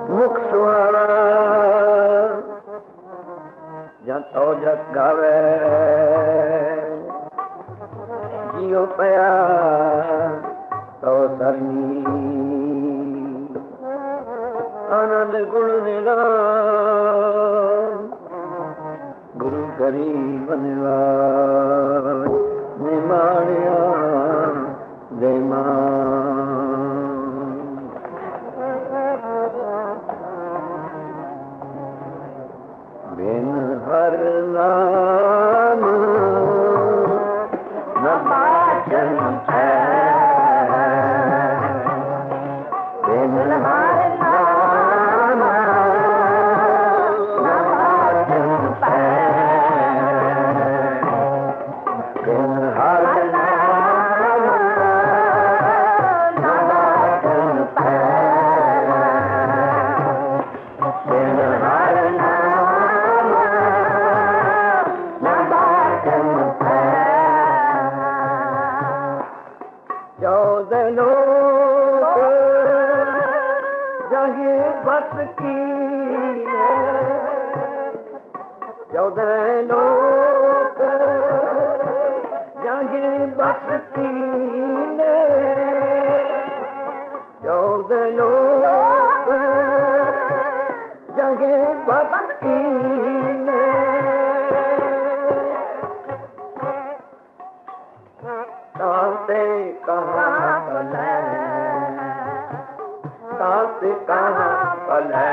मुख सुहाना जतो जग गावे जियो पया तो सरनी आनंद गुण निधान गुरु करी बनवा निमाणिया देमा बिन हर नाम न बाचन है बिन हर नाम न बाचन है बिन हर नाम न बाचन है बिन हर बस की चौदह लोग जगे बस की चौदह लोग जगे बस की ताते कहाँ पले ताते कहाँ पले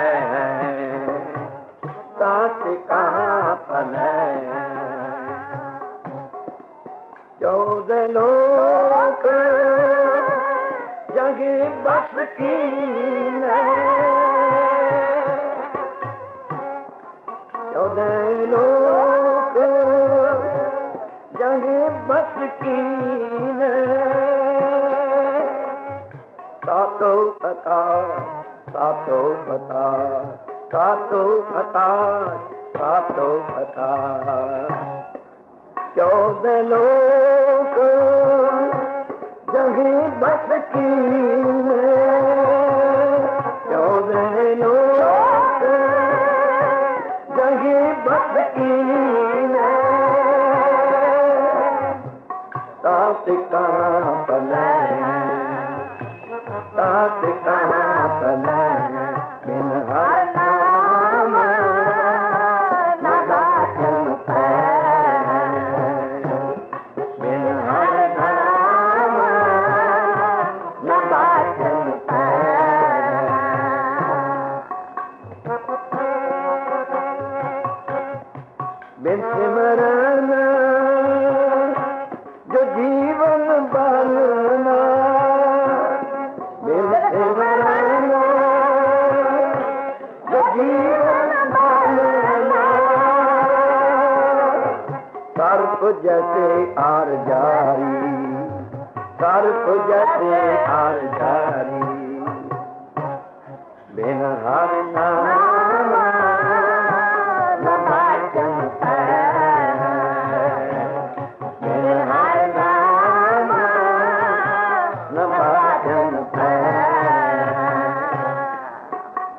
ताते कहाँ पले चौदह लोग जगे बस की चौदह लोग जगे बस की सातो पता सातो पता सातो पता सातो पता चौदह लोग जगे बस की चौदह लोग जगे बस की तात कहाँ पले तात कहाँ पले बिन हर नाम न बाचन है बिन हर नाम न बाचन है बिन सिमरन जो जीवन बलना बिन सिमरन जो जीवन बलना सर्प जैसे आर जारी सर्प जैसे आर जारी बिन हर नाम न बाचन है बिन हर नाम न बाचन है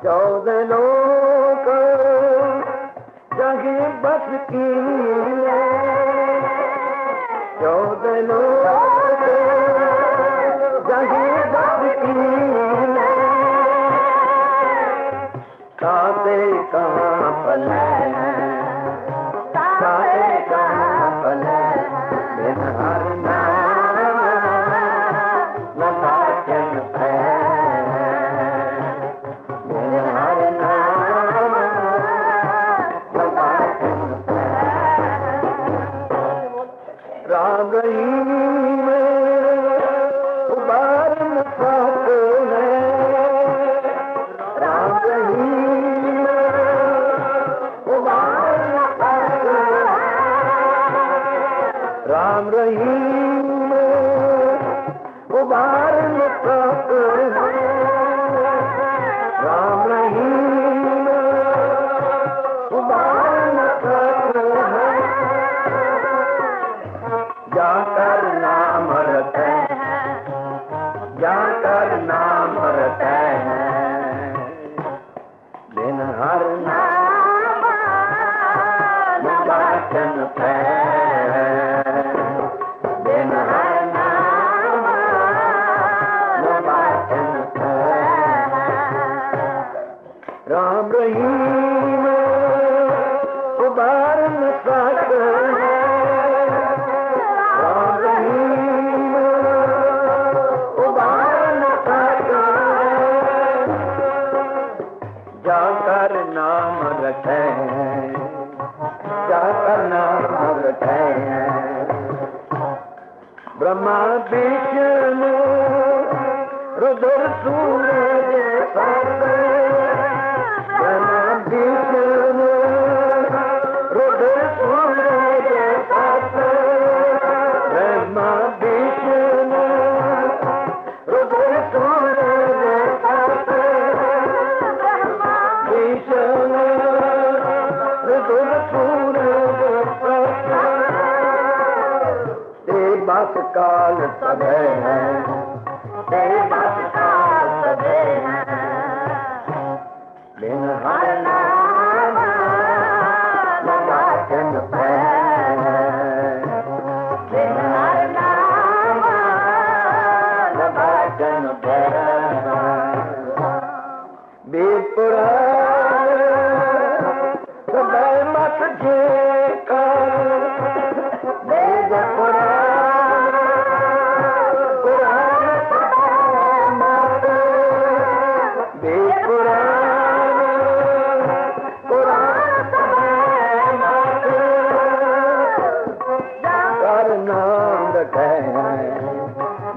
चौदह लोग जगे बस की चौदह लोग जगे बस की ताते कहाँ पले ताते कहाँ पले बिन हर नाम न बाचन है बिन हर नाम न बाचन है राम रहीम उबार मुसाफो है राम रहीम रहीम उबार न सकते राम रहीम उबार न सकते जाकर नाम रखे जाकर नाम रखे ब्रह्मा विष्णु रुद्र सूरज ब्रह्मा विष्णु रुद्र सूरज ब्रह्मा विष्णु रुद्र सूरज विष्णु रुद्र सूरज बस काल सभे है तेरे बस काल सभे है बिन हर नाम लगाचन पे बिन हर नाम लगाचन पे वेद पुराण सदै मत जे कर वेद पुराण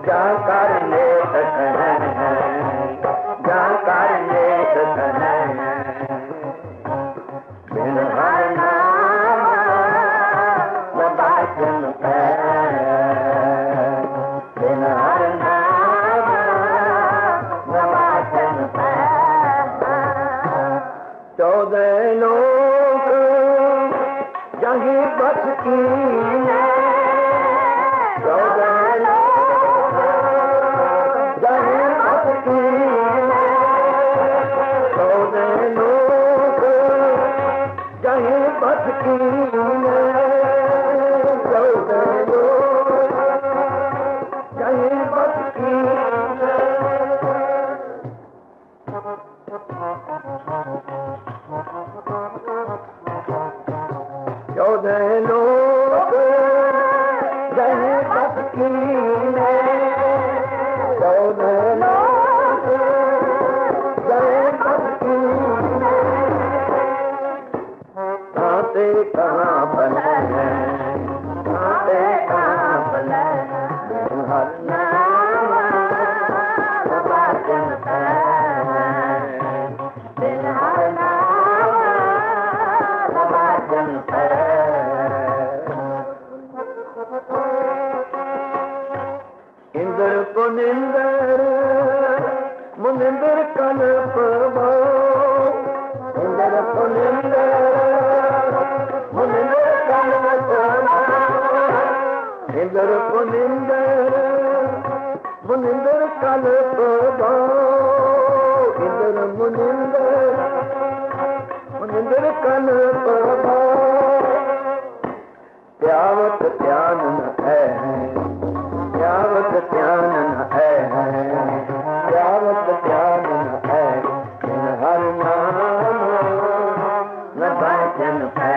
जाकर ले जाकर ले बिन हर नाम लगाचन पे बिन हर नाम लगाचन पे 14 लोग यहीं बस की 14 लोग यहीं बस की 14 लोग यहीं बस की 14 लोग यहीं बस की 14 लोग यहीं बस की 14 लोग यहीं बस की आते कहाँ बने हैं आते कहाँ बने हैं हर नाम लगाचन पे बिन हर नाम लगाचन पे इंद्र पुनिंदर मुनिंदर कल्प इंद्र पुनिंदर मुनिंदर कल्प इंद्र पुनिंदर मुनिंदर कल्प इंद्र मुनिंदर मुनिंदर कल्प त्यावत ध्यान न है त्यावत ध्यान न है त्यावत ध्यान न है बिन हर नाम लगाचन पे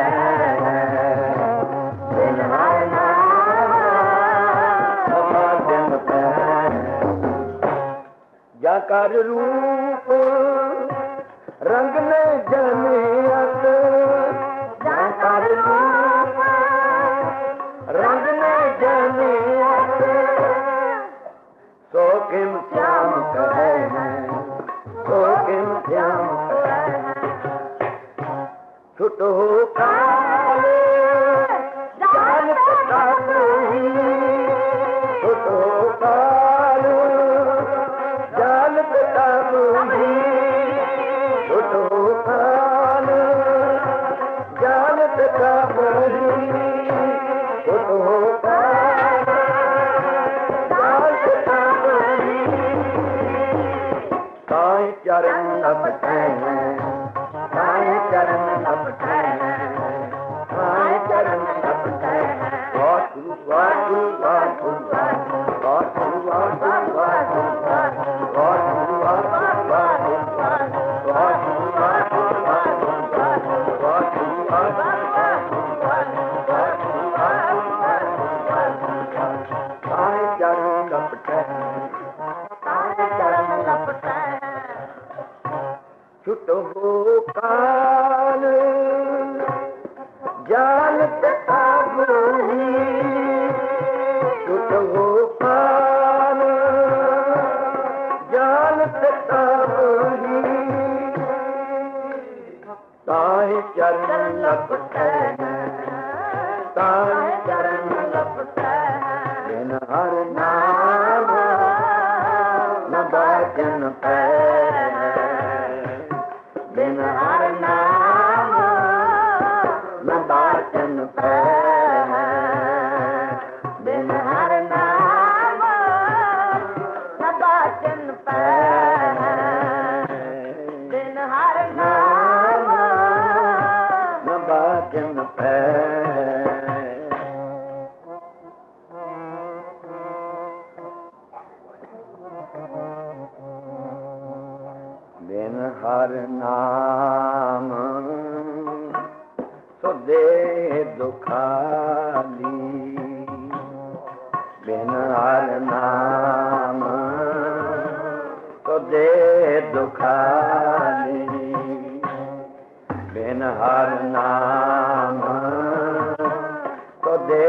बिन हर नाम लगाचन पे जाकर रूप रंग ने जनियत जाकर रूप रंग ने जनियत सो किम श्याम कहे सो किम श्याम कहे छुटो काल जान पता ही छुटो काल जान पता ही छुटो काल जान पता ही छुटो काल जान पता ही साईं चरण अपने साईं चरण अपने साईं चरण अपने वाटू वाटू वाटू वाटू वाटू वाटू वाटू वाटू वाटू वाटू वाटू छुट हो काल जानत ताबही छुट हो काल जानत ताबही ताहि चरण लपटै ताहि चरण लपटै बिन हर नाम न बाचन पै बिन हर नाम न बाचन पै बिन हर नाम न बाचन पै बिन हर नाम न बाचन पै बिन हर नाम सुदे दुखाली बिन हर नाम सुदे दुखाली बिन हर नाम सुदे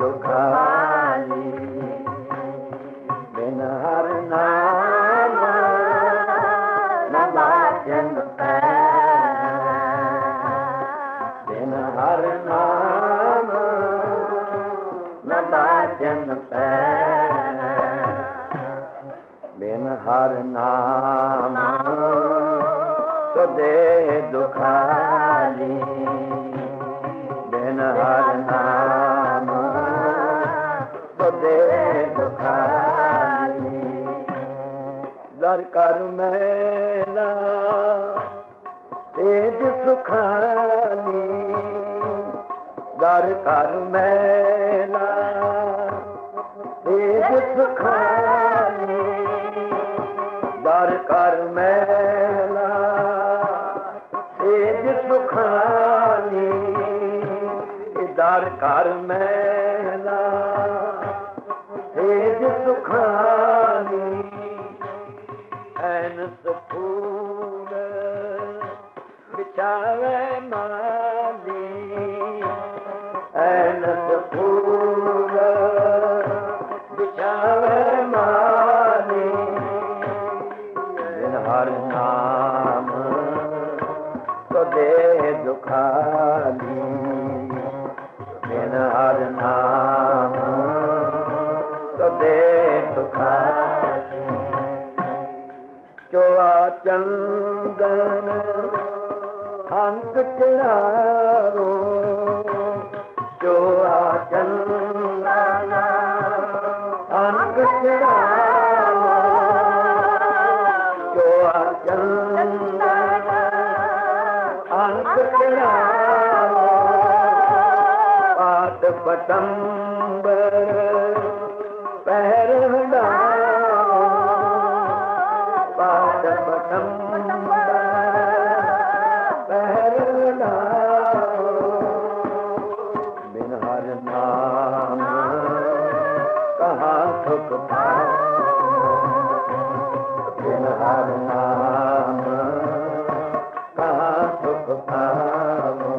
दुखाली बिन हर नाम बाचन पै बिन हर नाम न बाचन पै बिन हर नाम सुदे दुखाली बिन हर नाम सुदे दुखाली दर कर मैला तेज सुखाली दर कर मैला तेज सुखाली दर कर मैला तेज सुखाली दर कर मैला तेज सुखाली ऐनस फूल बिछावे माली ऐनस फूल बिछावे माली बिन हर नाम सुदे दुखाली बिन हर नाम सुदे दुखाली चोआ चंदन अंक चढ़ारो चोआ चंदन अंक चढ़ारो चोआ चंदन अंक चढ़ारो पात पटंबर पैर हटाओ पात पटंबर पैर हटाओ बिन हर नाम कहाँ सुख पाओ बिन हर नाम कहाँ सुख पाओ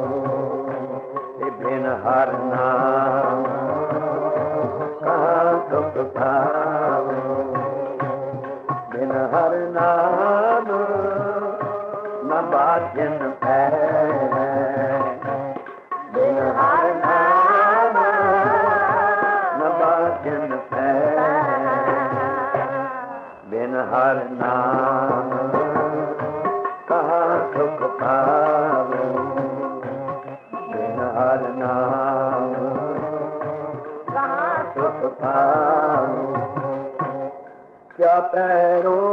बिन हर नाम कहाँ सुख पाओ बिन हर नाम न बाचन पै बिन हर नाम न बाचन पै बिन हर नाम कहाँ सुख पाओ बिन हर नाम कहाँ सुख पाओ क्या पैरों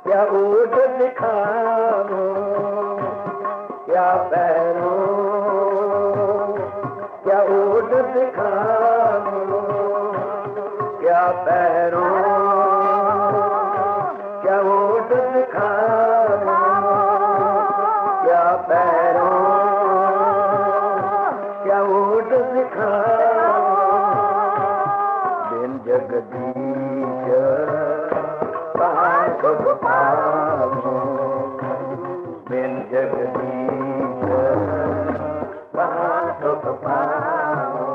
क्या ऊँट दिखाओ क्या पैरों क्या ऊँट दिखाओ क्या पैरों क्या ऊँट दिखाओ क्या पैरों क्या ऊँट दिखाओ बिन जगदीश कहाँ सुख पाऊं बिन जगदीश कहाँ सुख पाऊं।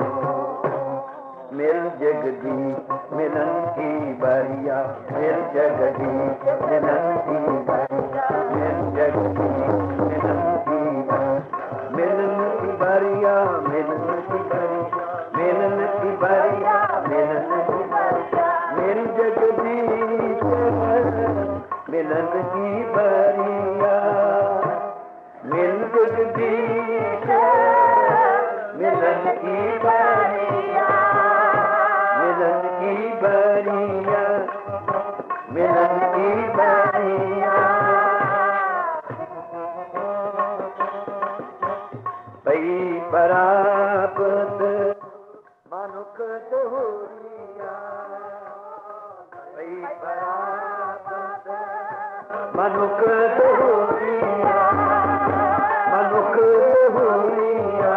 मिल जगदीश मिलन की बरिया, मिल जगदीश मिलन की बरिया, मिल जगदीश मिलन की मिलन की बरिया, मिलन की बरिया, मिलन की बरिया, मिलन की बरिया, मिल जगदीश मिलन की बरिया, मिल जगदीश मिलन की बरिया, मिलन की बरिया, मिलन की बरिया। पई परापत मनुख दोहरिया, पई परापत मनुख दोहरिया, मनुख दोहरिया,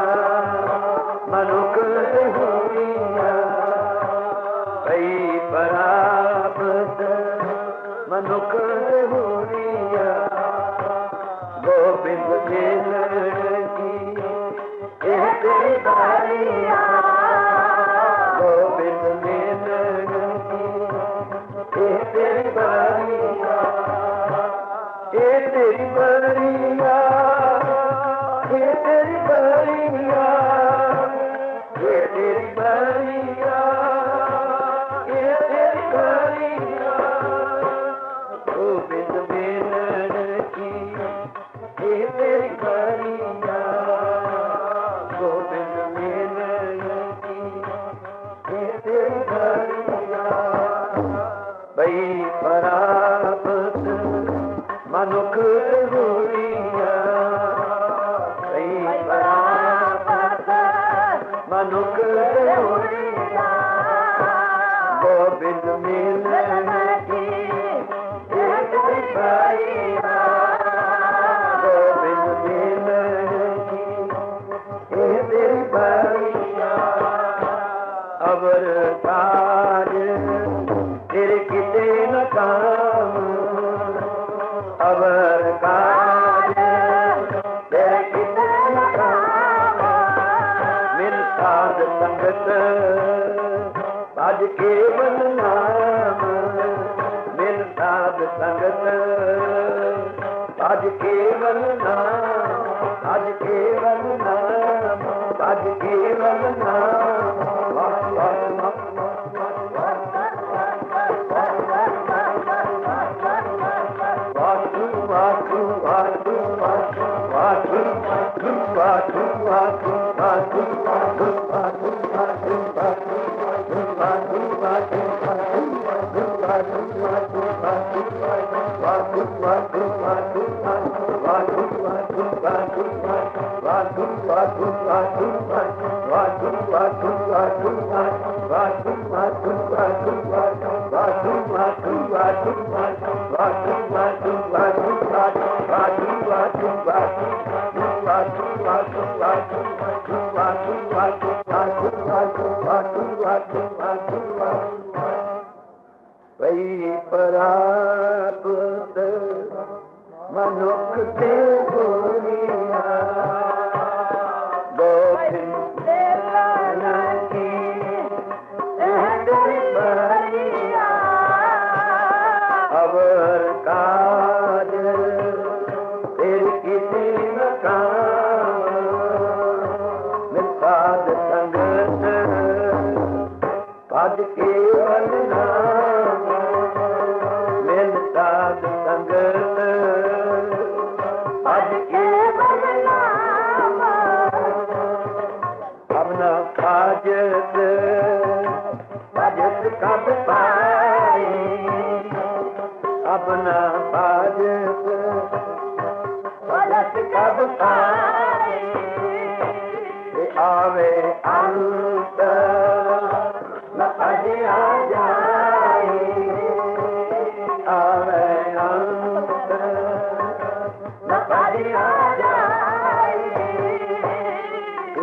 मनुख दोहरिया। पई परापत मनुख दोहरिया, गोविंद मिलन की तेरी बारिया, गोविंद मिलन की तेरी बारिया, तेरी बारिया, तेरी बारिया, तेरी बारिया, तेरी बारिया। गोविंद मिलन की तेरी बारिया, गोविंद मिलन की तेरी बारिया। भई परापत मनुख दोहरिया, भई परापत मनुख दोहरिया, गोविंद मिलन की तेरी बारिया, गोविंद मिलन की तेरी बारिया। अवर काज तेरे किते न काम, अवर काज तेरे किते न काम। मिल साध संगत बाज केवल नाम, मिल साध संगत बाज केवल नाम, बाज केवल नाम, बाज केवल नाम। पई परापत मनुख दोहरिया, गोविंद मिलन की तेरी बारिया। अवर काज तेरी किसी न काम, मिल साध संगत बाज केवल नाम, मिल साध संगत बाज केवल नाम। अपना बाजत बाजत कब पाई, अपना बाजत बाजत कब पाई। आवे अंत न अजिया जाए, आवे अंत न अजिया जाए।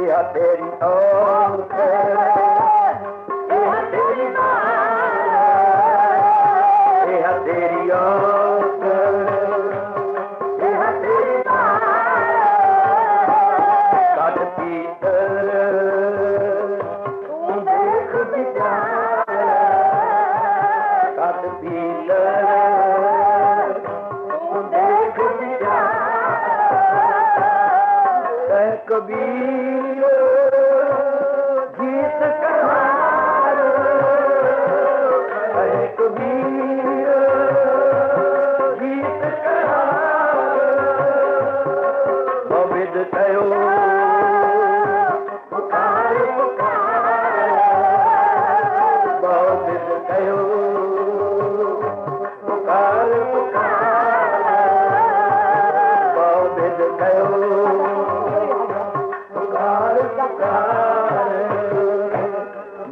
यह तेरी औरत, यह तेरी माँ, यह तेरी औरत, कबीर गीत कहार कहे कबीर गीत कहार गोविंद कयो पुकार पुकार गोविंद कयो पुकार पुकार गोविंद कयो पुकार पुकार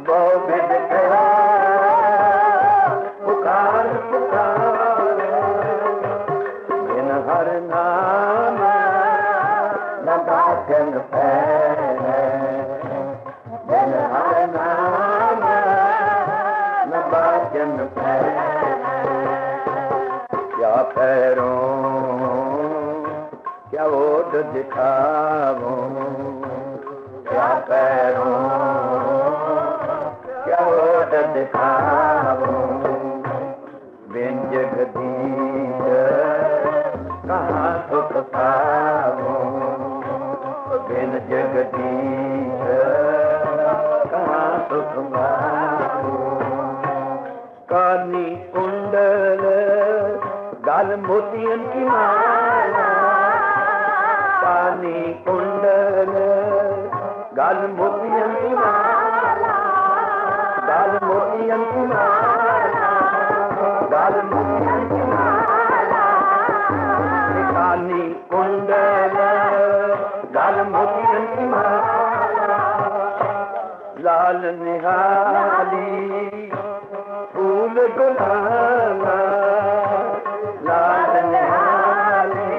गोविंद कयो पुकार पुकार बिन हर नाम न भाग्यन पैने बिन हर नाम न भाग्यन पैने क्या पैरों क्या ओट दिखाऊं क्या पैरों क्या ओट दिखाऊं बिन जगदीश कहाँ सुख पाऊं बिन जगदीश कहाँ सुख पाऊं कानी कुंडल गाल मोतियन की माला कानी कुंडल गाल मोतियन की माला गाल मोतियन की माला गाल मोतियन की माला कानी कुंडल गाल मोतियन की माला लाल निहाली फूल गुलाला लाल निहाली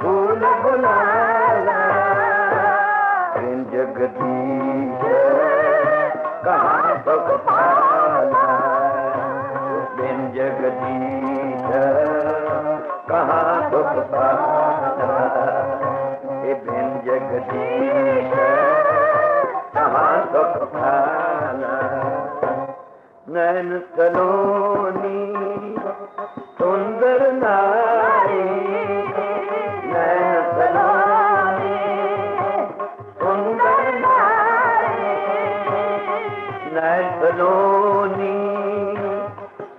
फूल गुलाला बिन जगदीश कहाँ सुख पाला बिन जगदीश कहाँ सुख पाला बिन जगदीश कहाँ सुख पाला नैन सलोनी सुंदर नारी नैन सलोनी सुंदर नारी नैन सलोनी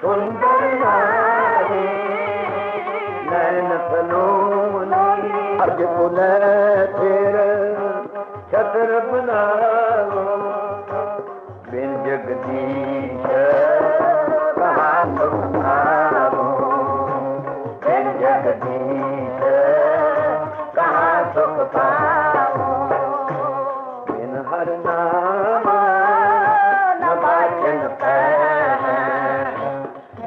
सुंदर नारी नैन सलोनी अर्ज पुनः फिर छत्र बनाओ बिन जगदीश कहाँ सुख पाऊं बिन जगदीश कहाँ सुख पाऊं बिन हर नाम न भाग्यन पैने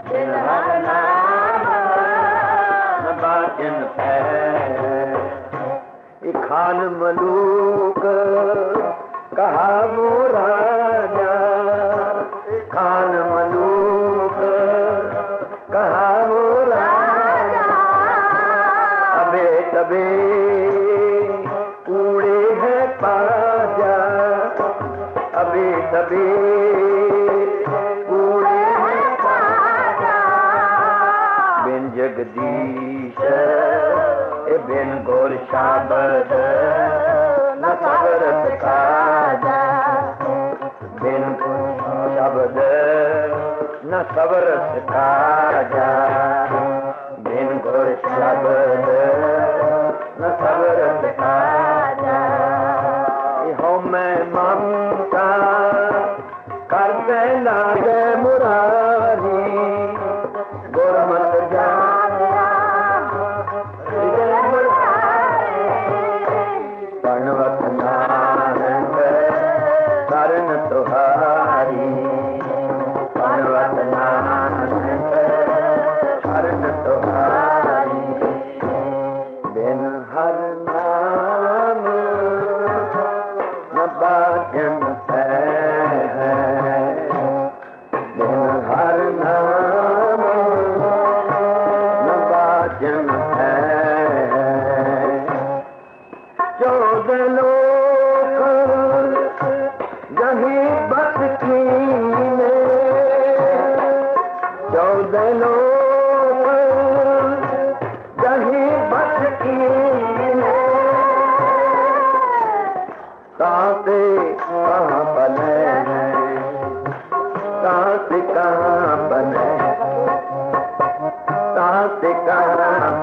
बिन हर नाम न भाग्यन पैने खान मलूक कहा वो राजा खान मलूक कहा वो राजा अबे तबे कूड़े है पाजा अबे तबे कूड़े है पाजा बिन जगदीश बिन गोर शाबद न सबरत काजा बिन शब्द न सबरत काजा बिन गोर शब्द न सबरत काजा हो मैं ममता करते लागे मुरारी गुरमत जानिया पणवत नानक शरण तुहारी पणवत नानक शरण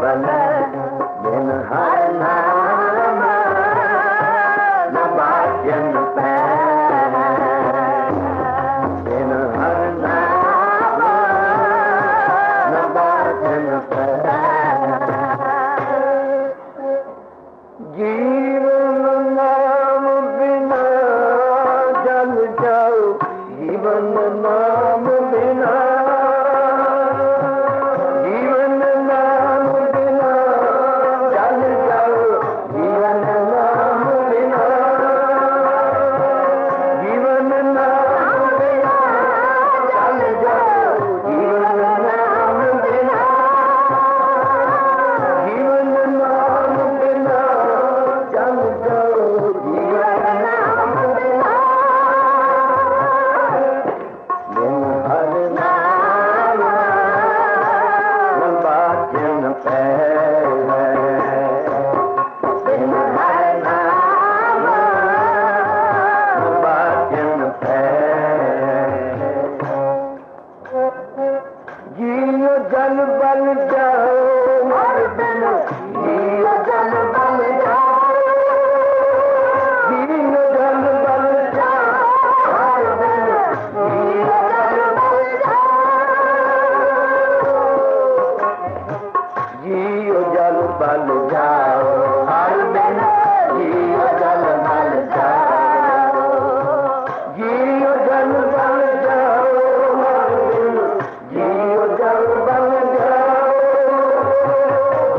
बले बिन हर नाम न बाजन पे बिन हर नाम न बाजन पे जीवन नाम बिना जल जाओ जीवन नाम बिना जल बल जाओ मर बिन जियो जल बल जाओ जियो जल बल जाओ मर बिन जियो जल बल जाओ जियो जल बल जाओ मर बिन जियो जल बल जाओ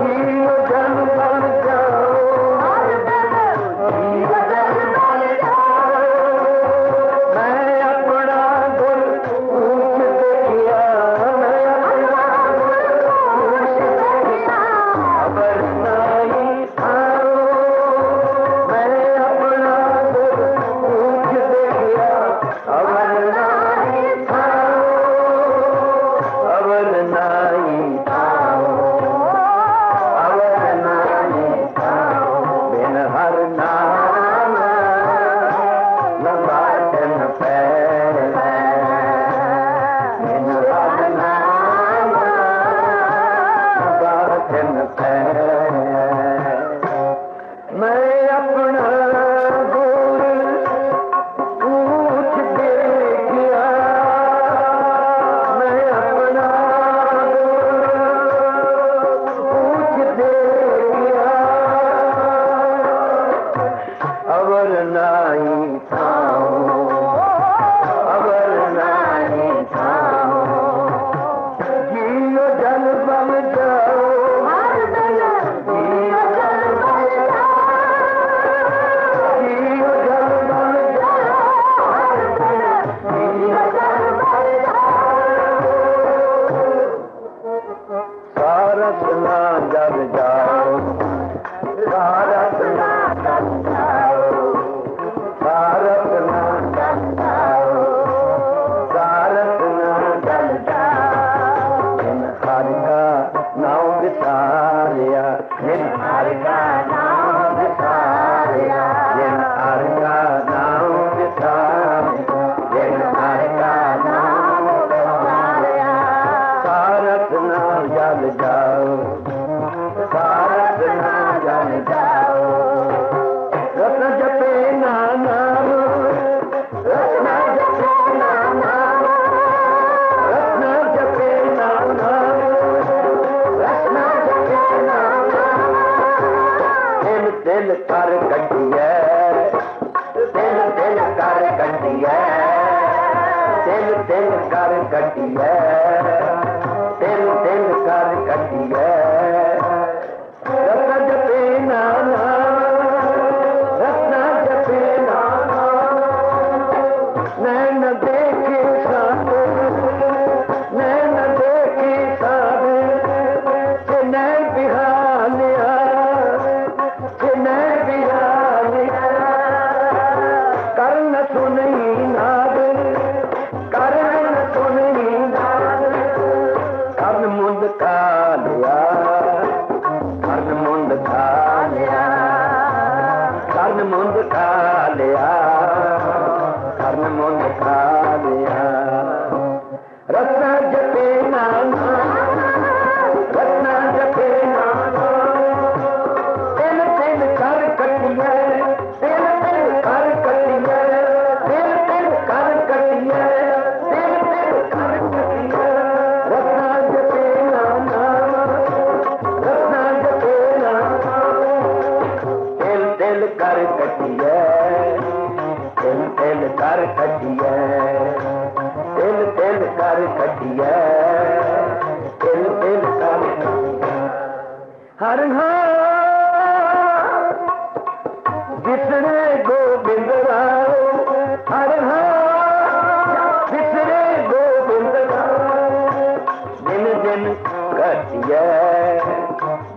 जियो जल बल जाओ मर बिन जियो जल बल मैं अपना गुर पूछ दे गया मैं अपना गुर पूछ दे गया अवर नाई थाओ अवर नाई थाओ जियो जल बल जाओ सारसना जल जाओ सारसना जल जाओ सारसना जल जाओ सारसना जल जाओ इन हर का नाम विसारिया इन हर का नाम विसारिया इन हर का नाम विसारिया इन हर का नाम विसारिया सारसना जल जाओ सारसना जल जाओ रत्न जपे नाम रत्न जपे नाम रत्न जपे नाम रत्न जपे नाम दिल दिल कर कटिए दिल दिल कर कटिए दिल दिल कर कटिए दिल दिल कर कटिए रत्न जपे नाना रत्न जपे नाना नैन देखे साधे नैन देखे साधे नैन बिहालिया नैन बिहालिया कर्ण सुनई नाद कर्ण सुनई नाद कर्ण मुंद कालिया हर हाल बिसरे गोविंद राव, हर हाल बिसरे गोविंद राव। दिन दिन कटिए,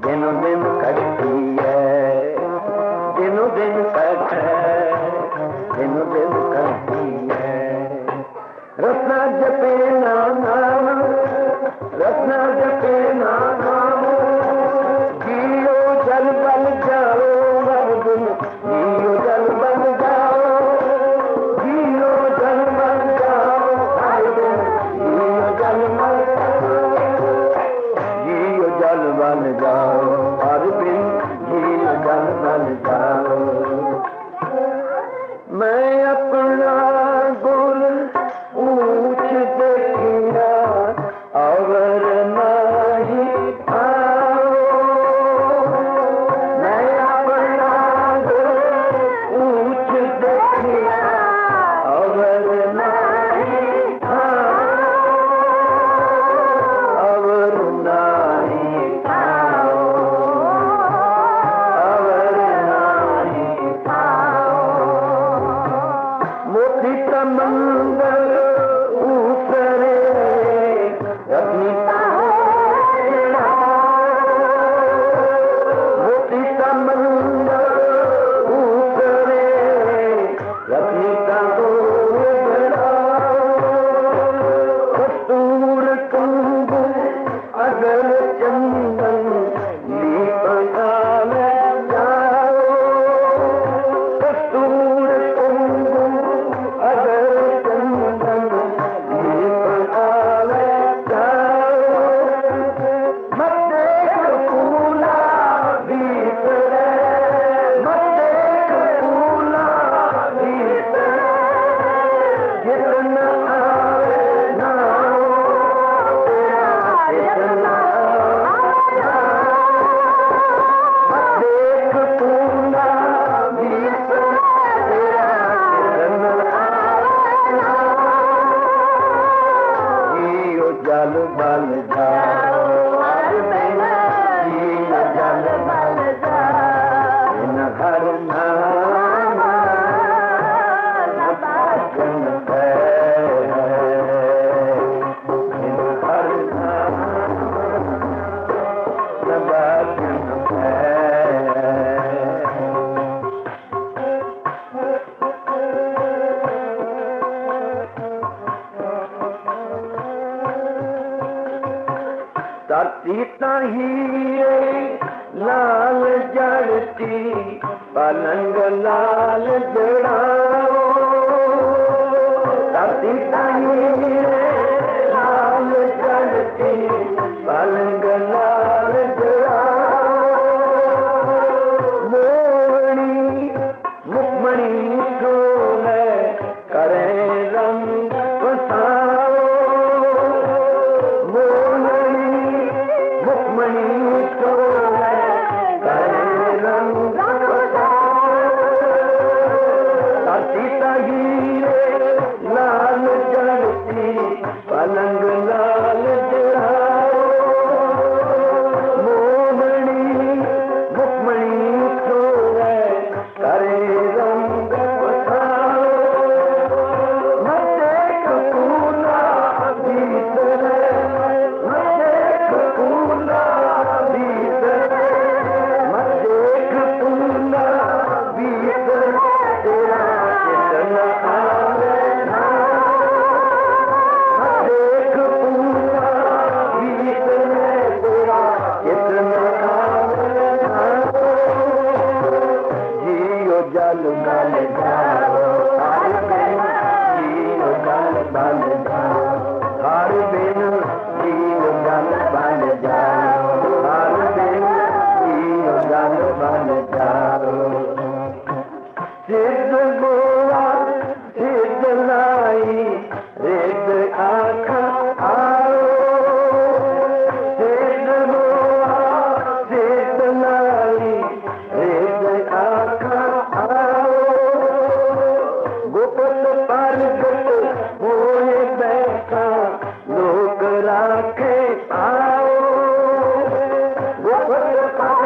दिनों दिन कटिए, दिनों दिन कटे, दिनों दिन कटिए। रत्ना जपे नाम, रत्ना जपे नाम, जियो जल बल जाओ हर दिन, जियो जल बल जाओ, जियो जल बल जाओ हर दिन, जियो जल बल जाओ, जियो जल बल जाओ हर दिन, जियो जल बल जाओ। मैं अपना गुण ऊंच देखिया और नहीं आओ, मैं अपना गुण ऊंच देखिया और नहीं आओ, और नहीं आओ, और नहीं आओ। मोती तमंगल ऊसरे अपनी मोती तमंगल ऊसरे अपनी कस्तूर कुंभ अगर चंदन दीपना में जाओ, कस्तूर कुंभ अगर चंदन दीपना में जाओ। मत देख फूला भीतरे, मत देख फूला भीतरे, जितना आवे नाओ तेरा, जितना मत देख फूला भीतरे तेरा, जितना जियो जल बल जाओ हर दिन, जियो जल बल जाओ। इन हर नाम न बाजन है, इन हर नाम न बाजन है। धरती हीरे लाल जड़ती, पलंग लाल जड़ाओ, धरती हीरे लाल जड़ती, पलंग लाल जड़ाओ। मोहनी मुखमणि सोने करे रंग बसाओ, मोहनी मुखमणि सोने करे रंग बसाओ। धरती हीरे लाल जड़ती, पलंग लाल जड़ाओ, मोहनी मुखमणि सोने करे रंग बसाओ। मत देख फूला भीतरे, मत देख फूला भीतरे, मत देख फूला भीतरे तेरा, जितना आवे नाओ। मत देख फूला भीतरे तेरा, जितना आवे नाओ। जियो जल बल जाओ हर दिन, जियो जल बल जाओ हर दिन, जियो जल बल जाओ हर दिन, जियो जल बल जाओ। सिद्ध गोवा सिद्ध लाई, रिद्ध आखा आओ, सिद्ध गोवा सिद्ध लाई, रिद्ध आखा आओ। गोपत पर गुट होए बैठा, लोग राखे आओ, गोपत पर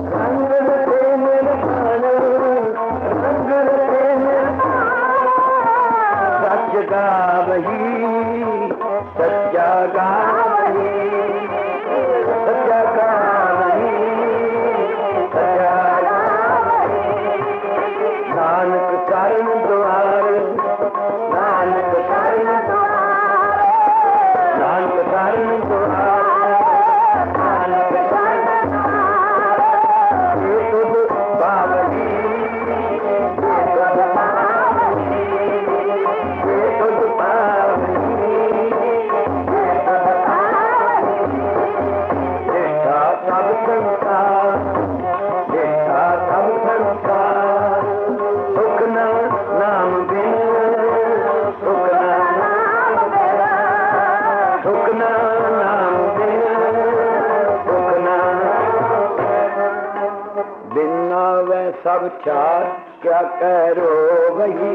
सब चार क्या करो वही,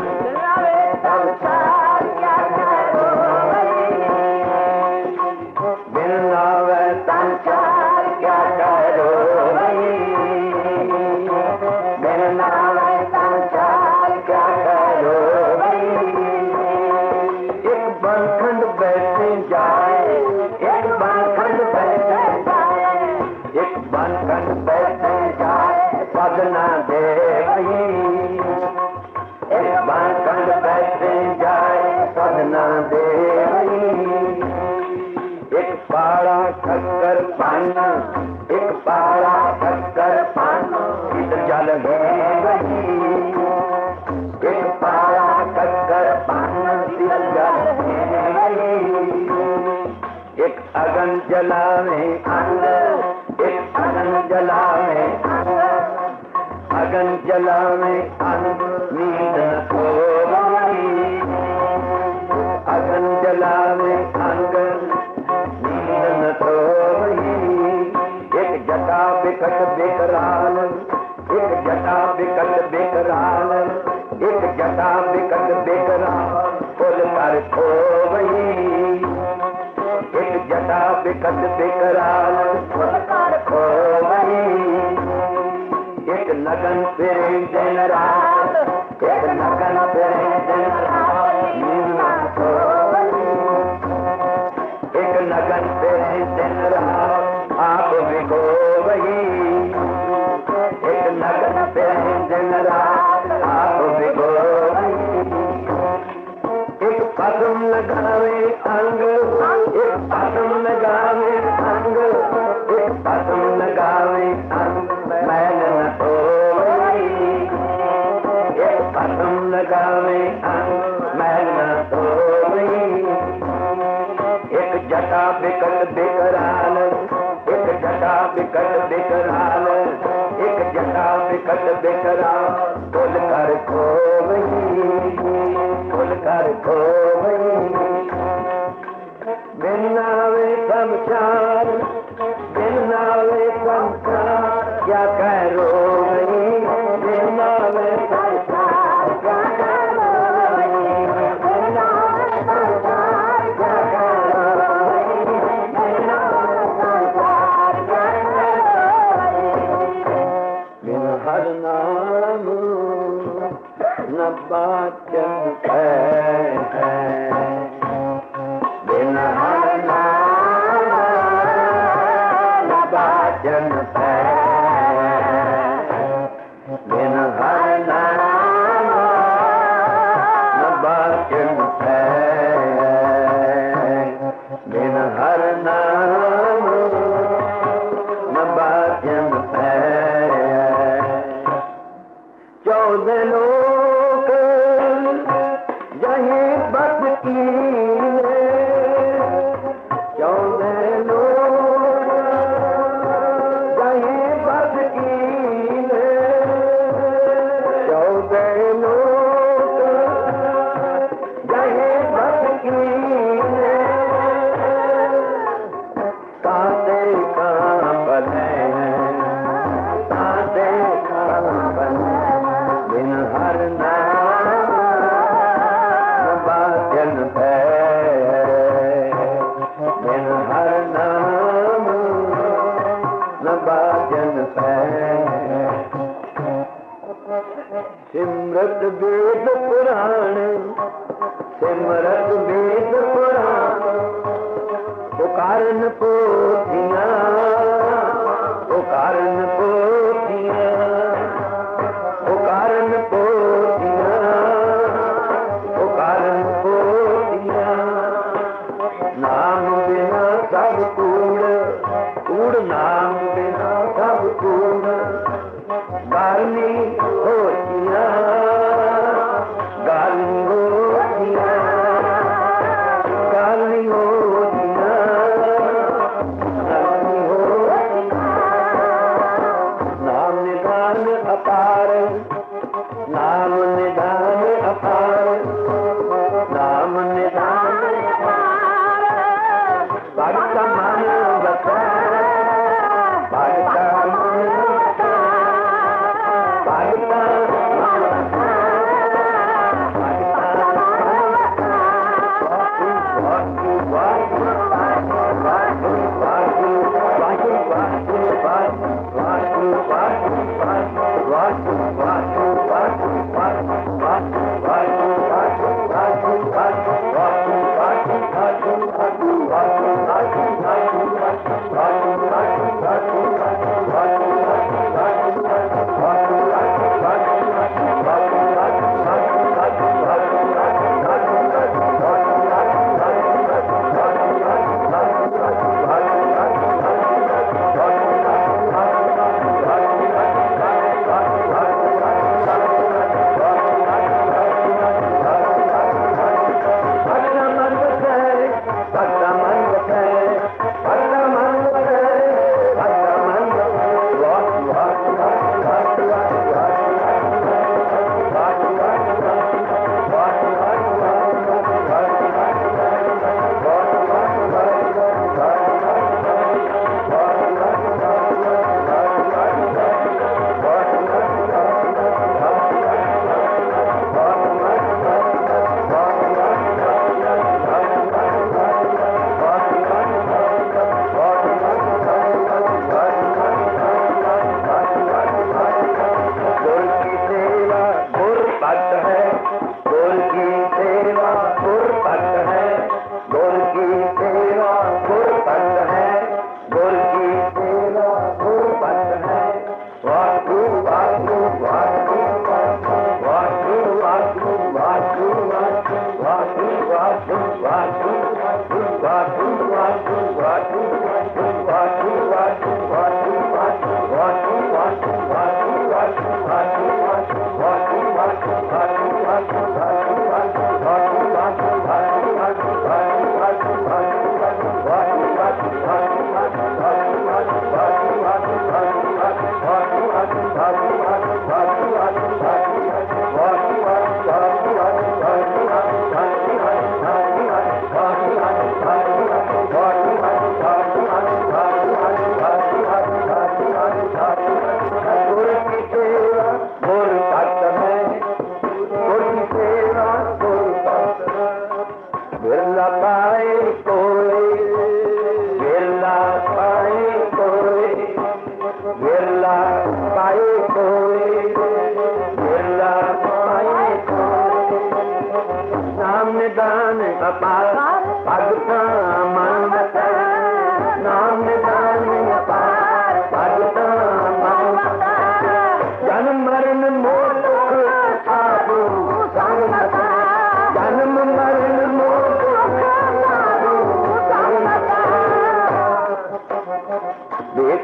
सुनावे सब चार क्या करो वही, बिन नावे संसार क्या करो वही, बिन नावे संसार क्या करो वही। एक बनखंड बैठे जाए, एक बनखंड बैठे जाए, एक बनखंड बैठे जाए साधना दे वही, एक बनखंड बैठे जाए साधना दे वही। एक पाड़ा खक्कर पाना, एक पाड़ा खक्कर पाना इधर जल है वही, एक पाड़ा खक्कर पाना इधर जल है वही। एक अगन जलावे अंदर, एक अगन जलावे अंदर, अगन जलावे अंदर नींद न सोई, अगन जलावे अंदर नींद न सोई। एक जटा बिकट बिकराल, एक जटा बिकट बिकराल, एक जटा बिकट बिकराल फुल कर खोई, एक जटा बिकट बिकराल फुल कर खोई। एक लगन फिरे दिन रात, एक लगन फिरे दिन रात नींद न सोई, एक लगन फिरे दिन रात आप भिगो वही, एक लगन फिरे दिन रात आप भिगो वही। एक पदम लगावे अंग, एक पदम लगावे अंग, एक पदम लगावे अंग मैल न सोई, एक पदम लगावे अंग मैल न सोई। एक जटा बिकट बिकराल, एक जटा बिकट बिकराल, एक जटा बिकट बिकराल फुल कर खोई, फुल कर खोई। बिन नावे सब चार, बिन नावे संसार क्या करो वही, बिन नावे संसार क्या करो वही, बिन नावे संसार क्या करो वही, बिन नावे संसार क्या करो वही। बिन हर नाम न बाचन है, बिन हर नाम न बाचन है, बिन हर नाम न बाचन है, बिन हर नाम न बाचन है। 14 लोग जहीं बस की, 14 लोग जहीं बस की, 14 लोग जहीं बस की। ताते कहाँ बने हैं, ताते कहाँ बने, बिन हर नाम न बाचन है, बिन हर नाम न बाचन है। सिमरत वेद पुराण, सिमरत वेद पुराण पुकारन पोथियां, पुकारन पोथियां, पुकारन पोथियां, पुकारन पोथियां। नाम बिना सब कूड़, कूड़ नाम बिना सब कूड़। गाली होतियां, गाली होतियां, गाली होतियां, गाली होतियां। नाम निधान अपार, नाम निधान अपार, नाम निधान अपार। भक्त मन बसा,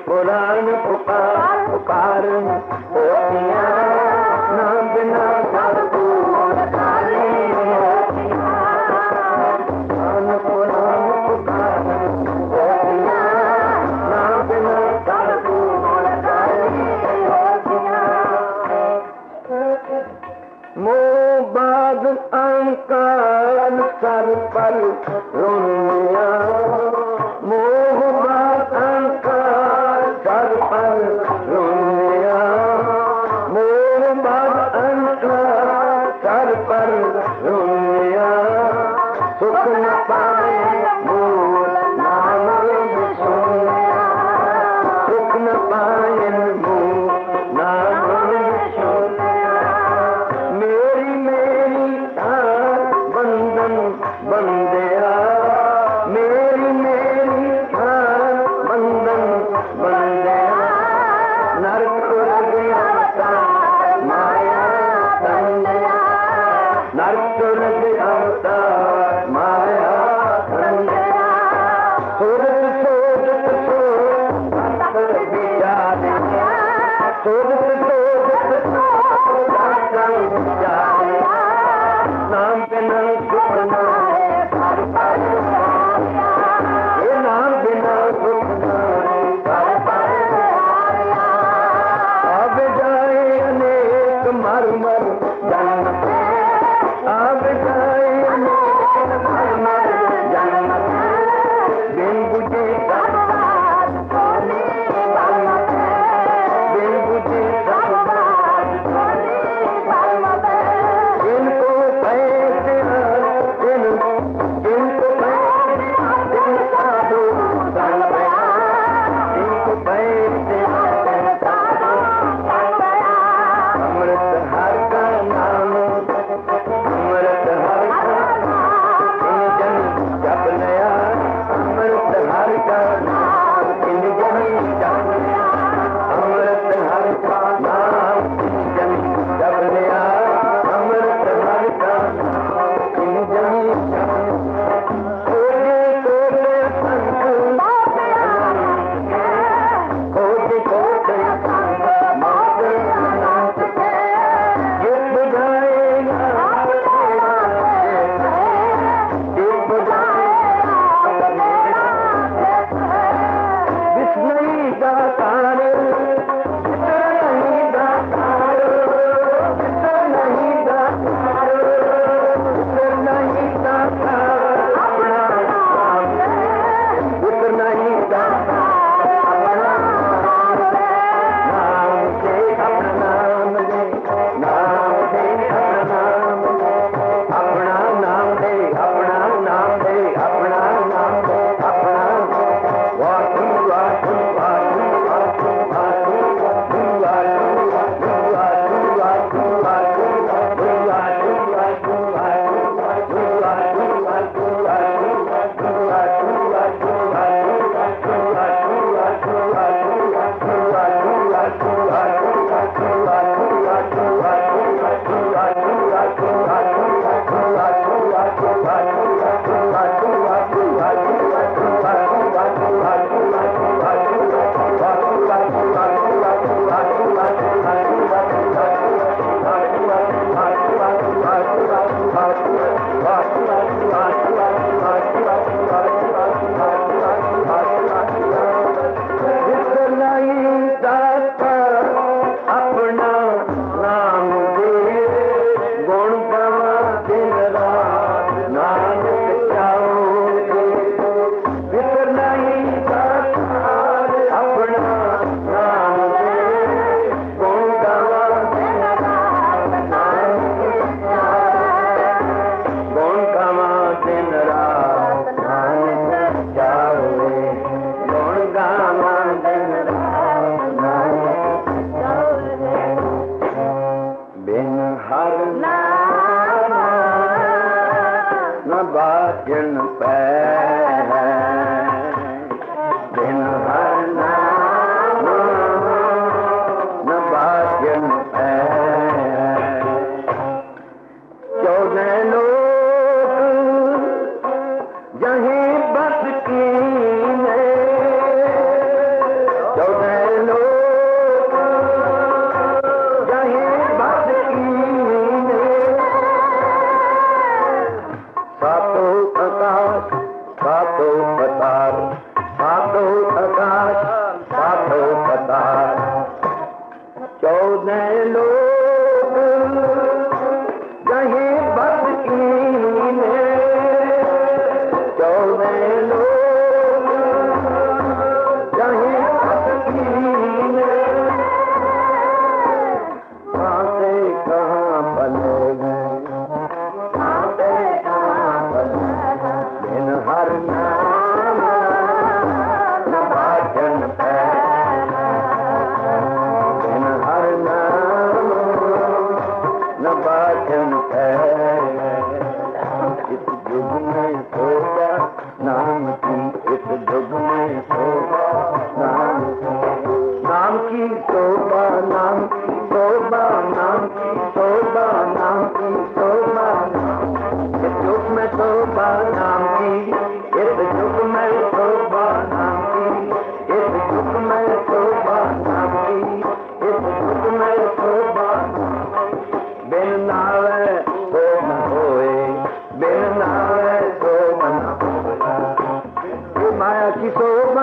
कुरान पुकार पुकार होतियां ना बिना सब कुरान कुरान पुकार होतियां ना बिना सब मोबाद अंकाल सर पर रोनिया मोहबाद अंकाल सर पर रोनिया मोहबाद अंकाल सर पर रोनिया सुख न पाए मूल नाम सोनिया सुख न पाए मूल नाम बंदन बंदिया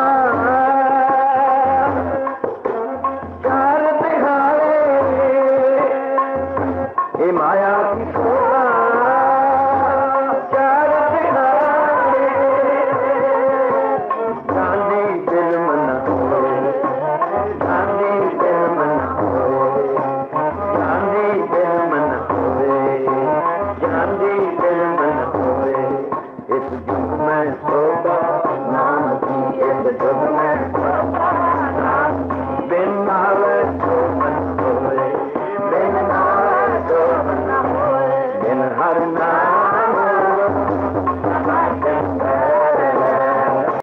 हाँ